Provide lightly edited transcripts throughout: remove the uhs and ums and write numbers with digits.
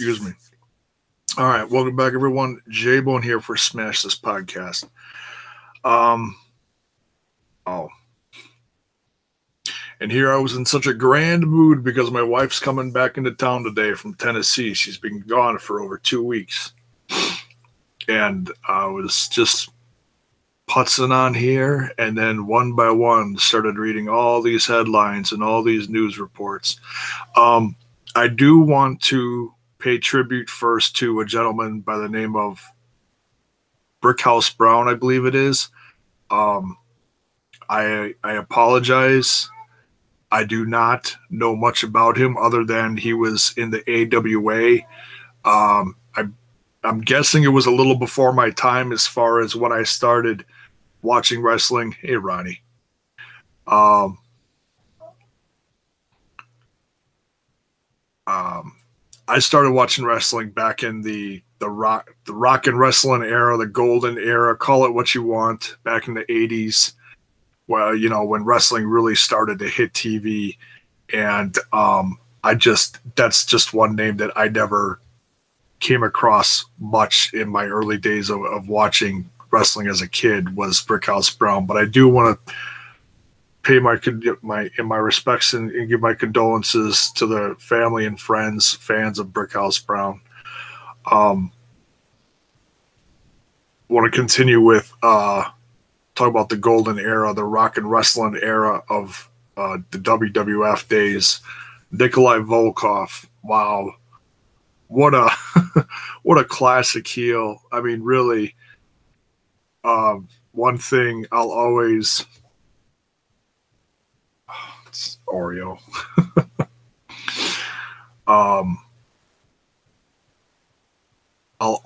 Excuse me. All right, welcome back, everyone. J-Bone here for Smash This Podcast. Oh, and here I was in such a grand mood because my wife's coming back into town today from Tennessee. She's been gone for over 2 weeks, and I was just putzing on here, and then one by one started reading all these headlines and all these news reports. I do want to pay tribute first to a gentleman by the name of Brickhouse Brown, I believe it is. I apologize. I do not know much about him other than he was in the AWA. I'm guessing it was a little before my time as far as when I started watching wrestling. Hey, Ronnie. I started watching wrestling back in the rock and wrestling era, the golden era, call it what you want, back in the 80s. Well, you know, when wrestling really started to hit TV. And that's just one name that I never came across much in my early days of watching wrestling as a kid was Brickhouse Brown. But I do want to pay my respects and give my condolences to the family and friends, fans of Brickhouse Brown. Want to continue with talk about the golden era, the rock and wrestling era of the WWF days. Nikolai Volkoff, wow, what a what a classic heel. I mean, really, one thing I'll always. It's Oreo. I'll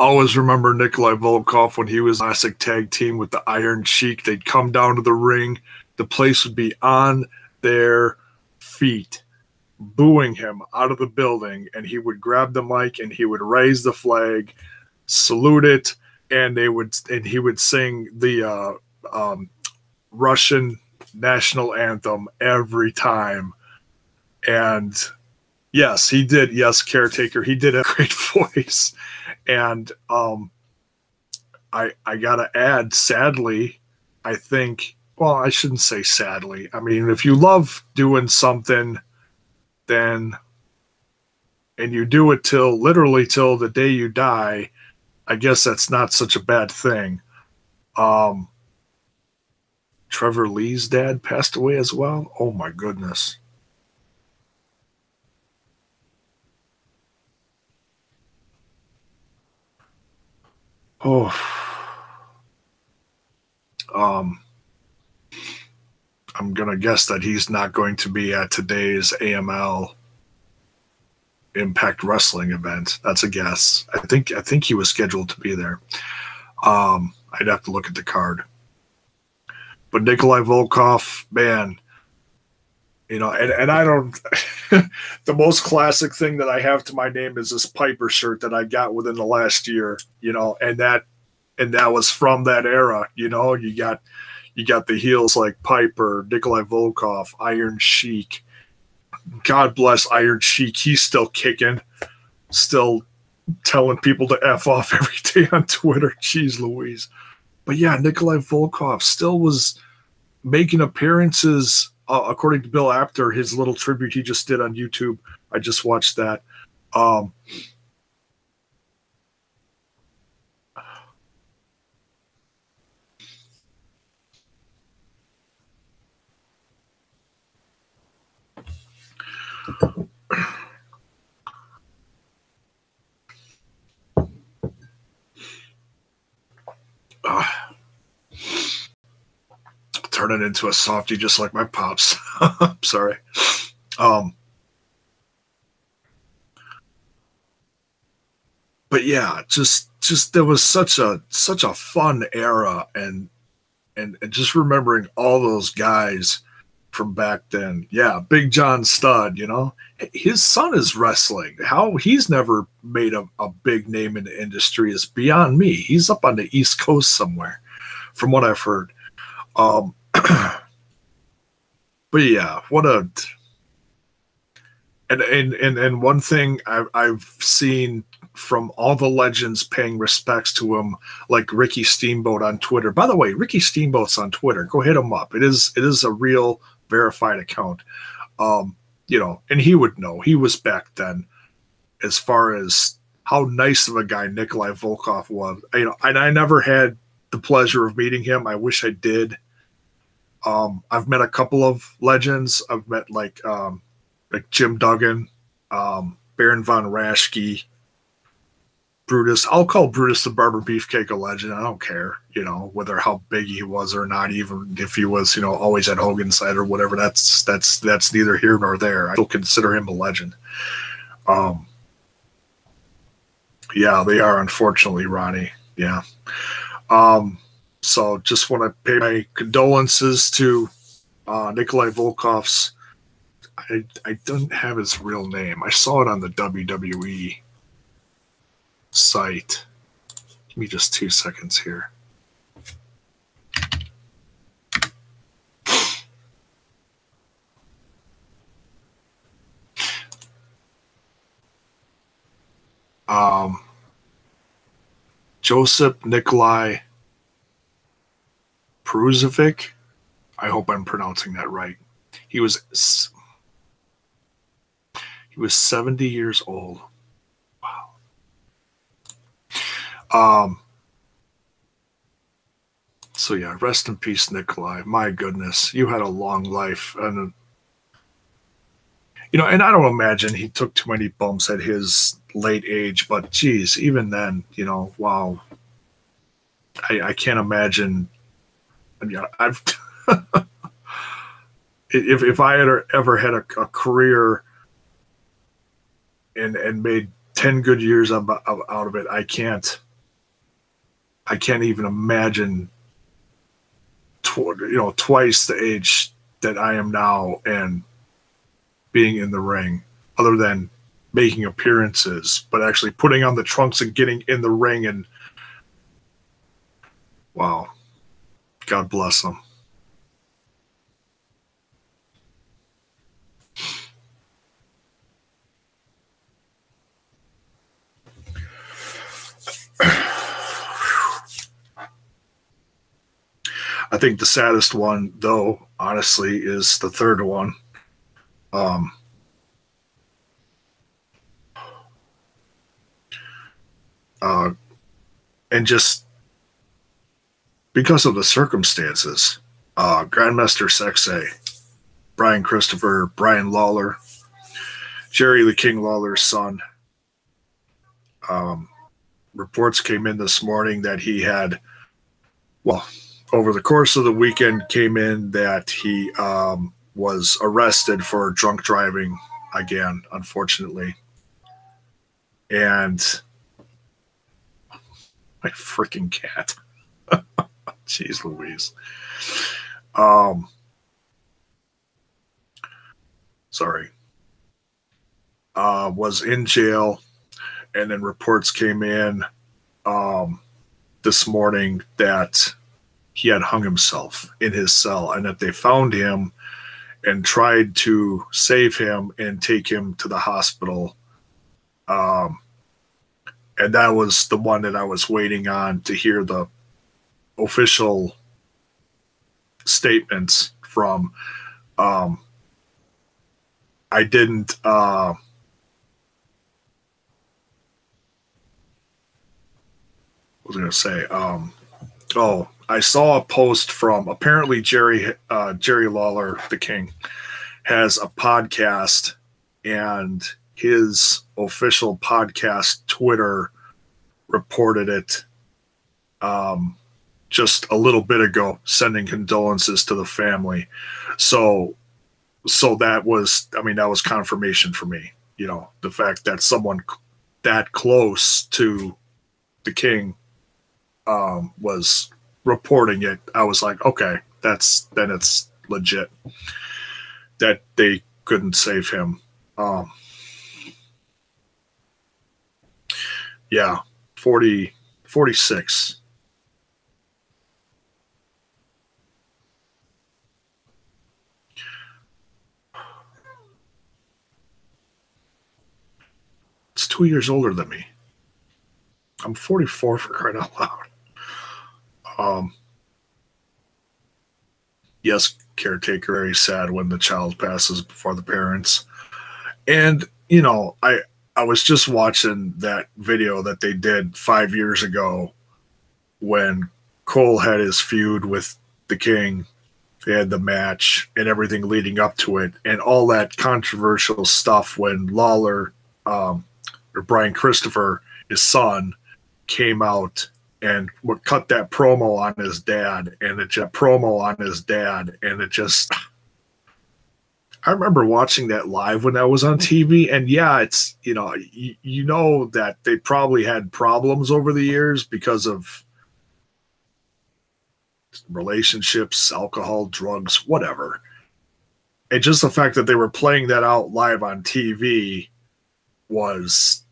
always remember Nikolai Volkoff when he was classic tag team with the Iron Sheik. They'd come down to the ring. The place would be on their feet, booing him out of the building, and he would grab the mic and he would raise the flag, salute it, and he would sing the Russian national anthem every time. And yes, he did. Yes, Caretaker. He did a great voice. And I gotta add, sadly, I think, well, I shouldn't say sadly. I mean, if you love doing something, then, and you do it literally till the day you die, I guess that's not such a bad thing. Trevor Lee's dad passed away as well. Oh my goodness. Oh. I'm gonna guess that he's not going to be at today's AML Impact Wrestling event. That's a guess. I think he was scheduled to be there. I'd have to look at the card. But Nikolai Volkoff, man, you know, and I don't. The most classic thing that I have to my name is this Piper shirt that I got within the last year, you know, and that was from that era. You know, you got the heels like Piper, Nikolai Volkoff, Iron Sheik. God bless Iron Sheik. He's still kicking, still telling people to F off every day on Twitter. Jeez Louise. But yeah, Nikolai Volkoff still was making appearances, according to Bill Apter, his little tribute he just did on YouTube. I just watched that. Turning into a softie just like my pops. Sorry. But yeah, just there was such a fun era, and just remembering all those guys from back then. Yeah, Big John Studd, you know, his son is wrestling. How he's never made a big name in the industry is beyond me. He's up on the East Coast somewhere, from what I've heard. But yeah, what a And one thing I've seen from all the legends paying respects to him, like Ricky Steamboat on Twitter. By the way, Ricky Steamboat's on Twitter. Go hit him up. It is a real verified account. Um, and he would know. He was back then, as far as how nice of a guy Nikolai Volkoff was. And I never had the pleasure of meeting him. I wish I did. I've met a couple of legends. I've met like Jim Duggan, Baron von Raschke, Brutus. I'll call Brutus the Barber Beefcake a legend. I don't care, whether how big he was or not, even if he was, always at Hogan's side or whatever. That's neither here nor there. I still consider him a legend. Yeah, they are, unfortunately, Ronnie. Yeah. So just want to pay my condolences to Nikolai Volkoff's. I don't have his real name. I saw it on the WWE site. Give me just 2 seconds here. Joseph Nikolai Pruzovic. I hope I'm pronouncing that right. He was 70 years old. Wow. So yeah, rest in peace, Nikolai. My goodness, you had a long life, and and I don't imagine he took too many bumps at his late age. But geez, even then, wow, I can't imagine. I've if I had ever had a career and made 10 good years out of it, I can't even imagine twice the age that I am now and being in the ring, other than making appearances, but actually putting on the trunks and getting in the ring. And wow, God bless them. I think the saddest one, though, honestly, is the third one. And just because of the circumstances, Grandmaster Sexay, Brian Christopher, Brian Lawler, Jerry the King Lawler's son. Reports came in this morning that he had, over the course of the weekend, came in that he was arrested for drunk driving again, unfortunately. And my freaking cat. Jeez Louise. Sorry. Was in jail, and then reports came in this morning that he had hung himself in his cell, and that they found him and tried to save him and take him to the hospital. And that was the one that I was waiting on to hear the official statements from. I didn't. What was I going to say? I saw a post from, apparently Jerry Lawler, the King, has a podcast, and his official podcast Twitter reported it just a little bit ago, sending condolences to the family. So that was confirmation for me. The fact that someone that close to the King was reporting it, I was like, okay, then it's legit that they couldn't save him. Yeah, 46. 2 years older than me. I'm 44 for crying out loud. Yes, caretaker, very sad when the child passes before the parents. And, you know, I was just watching that video that they did 5 years ago when Cole had his feud with the King. They had the match and everything leading up to it, and all that controversial stuff when Lawler, or Brian Christopher, his son, came out and would cut that promo on his dad, and it just I remember watching that live when that was on TV, and yeah, it's, you know that they probably had problems over the years because of relationships, alcohol, drugs, whatever. And just the fact that they were playing that out live on TV was,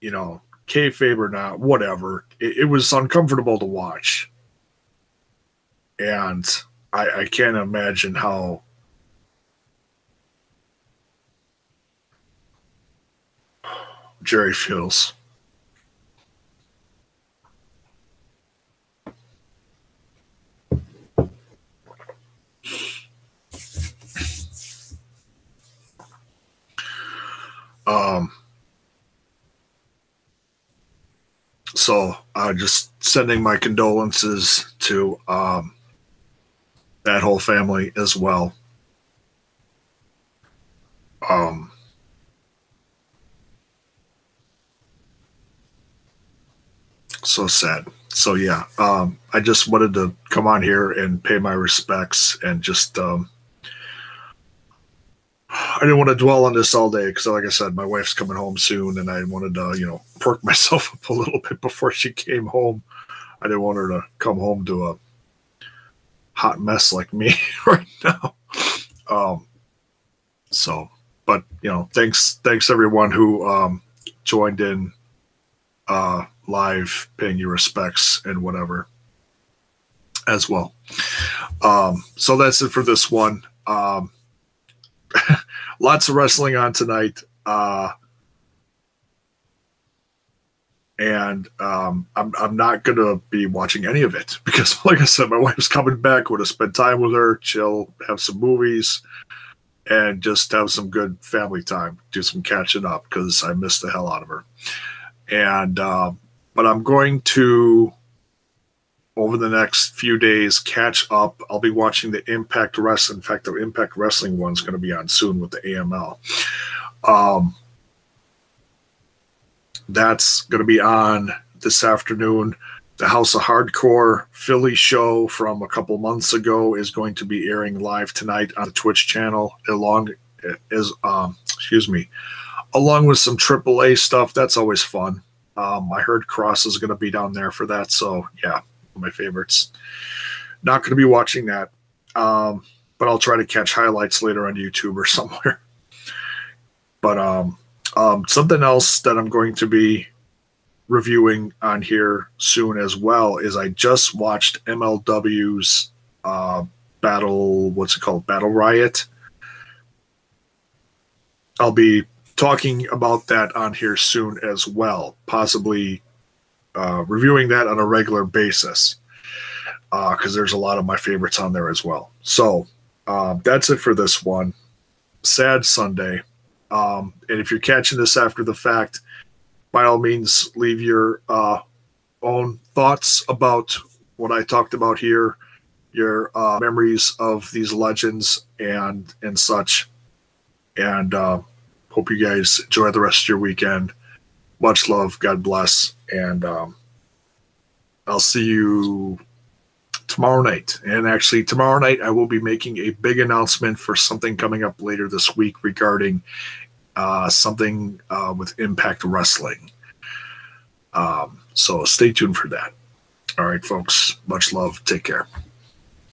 you know, kayfabe or not, whatever. It was uncomfortable to watch. And I can't imagine how Jerry feels. So just sending my condolences to that whole family as well. So sad. So yeah, I just wanted to come on here and pay my respects and just I didn't want to dwell on this all day because, like I said, my wife's coming home soon, and I wanted to, perk myself up a little bit before she came home. I didn't want her to come home to a hot mess like me right now. But thanks everyone who joined in live, paying your respects and whatever as well. So that's it for this one. Lots of wrestling on tonight. And I'm not going to be watching any of it because, like I said, my wife's coming back. We're going to spend time with her, chill, have some movies, and just have some good family time, do some catching up because I missed the hell out of her. And but I'm going to, over the next few days, catch up. I'll be watching the Impact Wrestling. In fact, the Impact Wrestling one's going to be on soon with the AML. That's going to be on this afternoon. The House of Hardcore Philly show from a couple months ago is going to be airing live tonight on the Twitch channel, along with some AAA stuff. That's always fun. I heard Cross is going to be down there for that, so yeah, one of my favorites. Not going to be watching that, but I'll try to catch highlights later on YouTube or somewhere. But something else that I'm going to be reviewing on here soon as well is I just watched MLW's Battle Riot. I'll be talking about that on here soon as well, possibly reviewing that on a regular basis because there's a lot of my favorites on there as well. So that's it for this one. Sad Sunday. And if you're catching this after the fact, by all means, leave your own thoughts about what I talked about here, your memories of these legends and such. And hope you guys enjoy the rest of your weekend. Much love. God bless. And I'll see you tomorrow night. And actually, tomorrow night, I will be making a big announcement for something coming up later this week regarding something with Impact Wrestling. So stay tuned for that. All right, folks. Much love. Take care.